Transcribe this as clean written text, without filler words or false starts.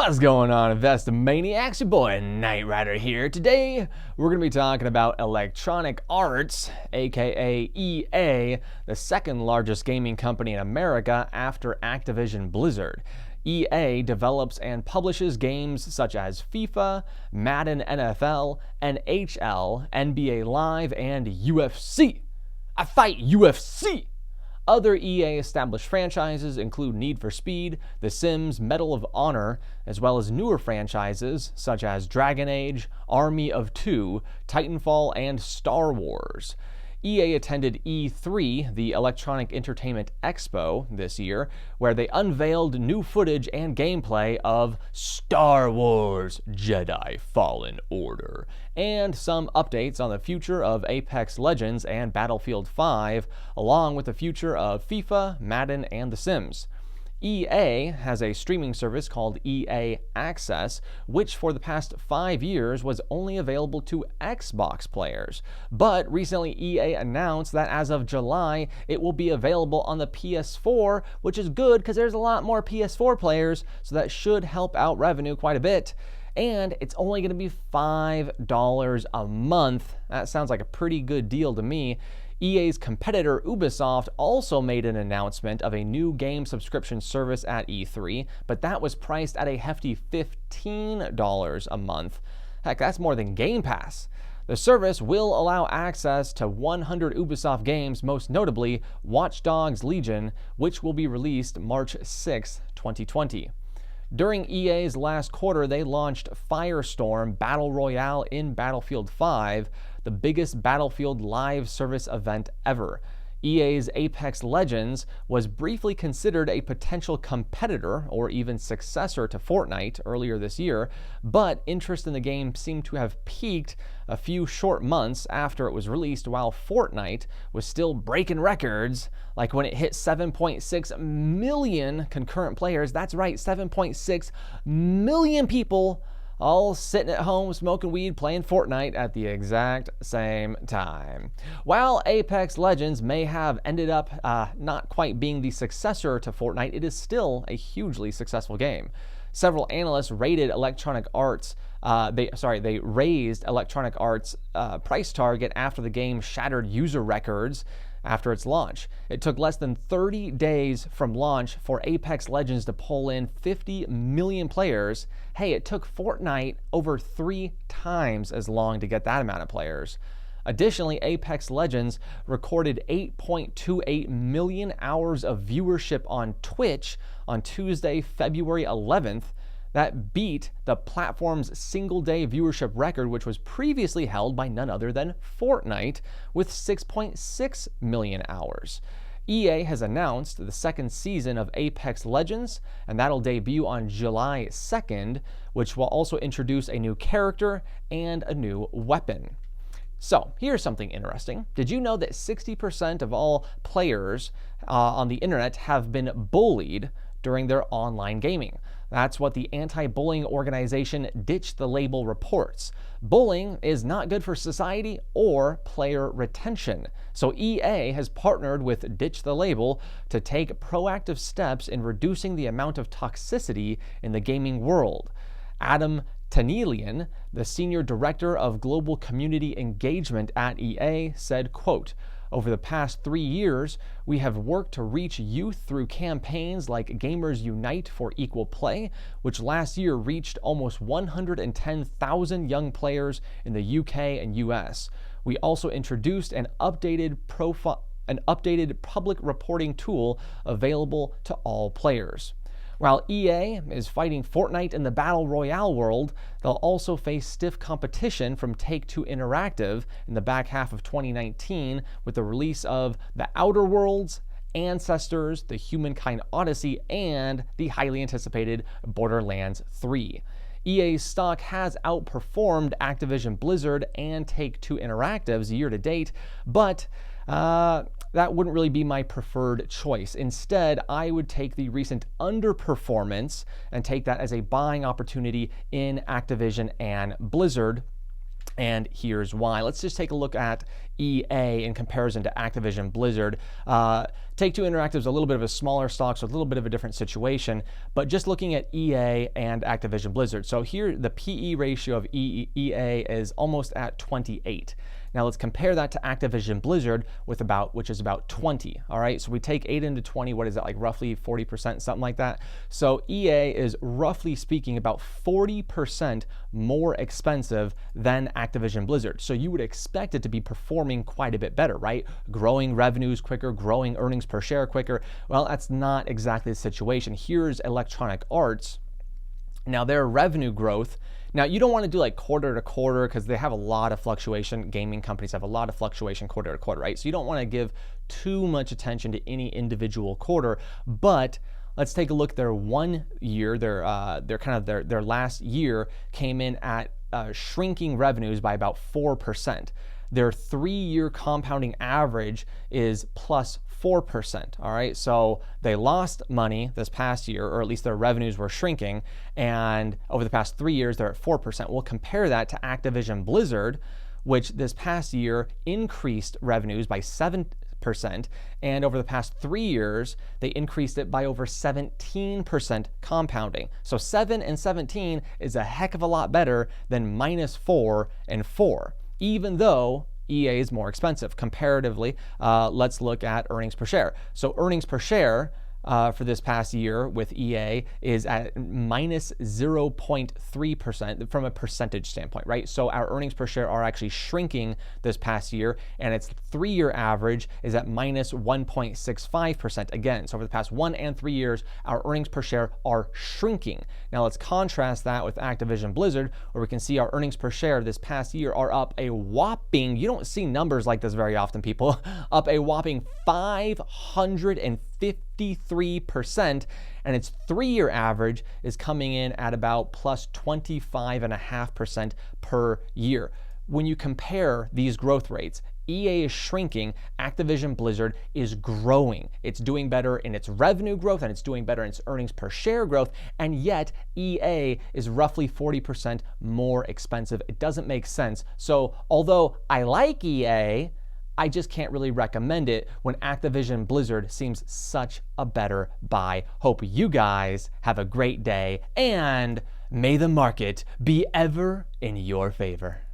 What's going on, Investomaniacs? Your boy Knight Rider here. Today, we're going to be talking about Electronic Arts, aka EA, the second largest gaming company in America after Activision Blizzard. EA develops and publishes games such as FIFA, Madden NFL, NHL, NBA Live, and UFC. I fight UFC! Other EA established franchises include Need for Speed, The Sims, Medal of Honor, as well as newer franchises such as Dragon Age, Army of Two, Titanfall, and Star Wars. EA attended E3, the Electronic Entertainment Expo, this year, where they unveiled new footage and gameplay of Star Wars Jedi Fallen Order, and some updates on the future of Apex Legends and Battlefield 5, along with the future of FIFA, Madden, and The Sims. EA has a streaming service called EA Access, which for the past 5 years was only available to Xbox players. But recently EA announced that as of July, it will be available on the PS4, which is good because there's a lot more PS4 players, so that should help out revenue quite a bit. And it's only going to be $5 a month. That sounds like a pretty good deal to me. EA's competitor Ubisoft also made an announcement of a new game subscription service at E3, but that was priced at a hefty $15 a month. Heck, that's more than Game Pass. The service will allow access to 100 Ubisoft games, most notably Watch Dogs Legion, which will be released March 6, 2020. During EA's last quarter, they launched Firestorm Battle Royale in Battlefield 5, the biggest Battlefield live service event ever. EA's Apex Legends was briefly considered a potential competitor or even successor to Fortnite earlier this year, but interest in the game seemed to have peaked a few short months after it was released, while Fortnite was still breaking records, like when it hit 7.6 million concurrent players. That's right, 7.6 million people all sitting at home smoking weed playing Fortnite at the exact same time. While Apex Legends may have ended up not quite being the successor to Fortnite, it is still a hugely successful game. Several analysts rated Electronic Arts they raised Electronic Arts' price target after the game shattered user records after its launch. It took less than 30 days from launch for Apex Legends to pull in 50 million players. Hey, it took Fortnite over 3 times as long to get that amount of players. Additionally, Apex Legends recorded 8.28 million hours of viewership on Twitch on Tuesday, February 11th. That beat the platform's single-day viewership record, which was previously held by none other than Fortnite, with 6.6 million hours. EA has announced the second season of Apex Legends, and that'll debut on July 2nd, which will also introduce a new character and a new weapon. So, here's something interesting. Did you know that 60% of all players on the internet have been bullied during their online gaming? That's what the anti-bullying organization Ditch the Label reports. Bullying is not good for society or player retention. So EA has partnered with Ditch the Label to take proactive steps in reducing the amount of toxicity in the gaming world. Adam Tanelian, the senior director of global community engagement at EA, said, quote, "Over the past 3 years, we have worked to reach youth through campaigns like Gamers Unite for Equal Play, which last year reached almost 110,000 young players in the UK and US. We also introduced an updated public reporting tool available to all players." While EA is fighting Fortnite in the Battle Royale world, they'll also face stiff competition from Take-Two Interactive in the back half of 2019 with the release of The Outer Worlds, Ancestors, The Humankind Odyssey, and the highly anticipated Borderlands 3. EA's stock has outperformed Activision Blizzard and Take-Two Interactive's year to date, but that wouldn't really be my preferred choice. Instead, I would take the recent underperformance and take that as a buying opportunity in Activision and Blizzard. And here's why. Let's just take a look at EA in comparison to Activision Blizzard. Take-Two Interactive is a little bit of a smaller stock, so a little bit of a different situation, but just looking at EA and Activision Blizzard. So here, the PE ratio of EA is almost at 28. Now let's compare that to Activision Blizzard which is about 20. All right, so we take 8 into 20. What is that, like roughly 40%, something like that? So EA is roughly speaking about 40% more expensive than Activision Blizzard. So you would expect it to be performing quite a bit better, right? Growing revenues quicker, growing earnings per share quicker. Well, that's not exactly the situation. Here's Electronic Arts. Now their revenue growth, now you don't want to do like quarter to quarter because they have a lot of fluctuation. Gaming companies have a lot of fluctuation quarter to quarter, right? So you don't want to give too much attention to any individual quarter, but let's take a look at their 1 year, their last year came in at shrinking revenues by about 4%. Their 3-year compounding average is plus 4%. All right, so they lost money this past year, or at least their revenues were shrinking, and over the past 3 years, they're at 4%. We'll compare that to Activision Blizzard, which this past year increased revenues by 7%, and over the past 3 years, they increased it by over 17% compounding. So 7 and 17 is a heck of a lot better than minus 4 and 4, even though EA is more expensive. Comparatively, let's look at earnings per share. So earnings per share for this past year with EA is at minus 0.3% from a percentage standpoint, right? So our earnings per share are actually shrinking this past year, and its 3-year average is at minus 1.65% again. So over the past 1 and 3 years, our earnings per share are shrinking. Now let's contrast that with Activision Blizzard, where we can see our earnings per share this past year are up a whopping, you don't see numbers like this very often, people, up a whopping 553%, and its 3-year average is coming in at about plus 25.5% per year. When you compare these growth rates, EA is shrinking, Activision Blizzard is growing. It's doing better in its revenue growth, and it's doing better in its earnings per share growth, and yet EA is roughly 40% more expensive. It doesn't make sense. So although I like EA, I just can't really recommend it when Activision Blizzard seems such a better buy. Hope you guys have a great day, and may the market be ever in your favor.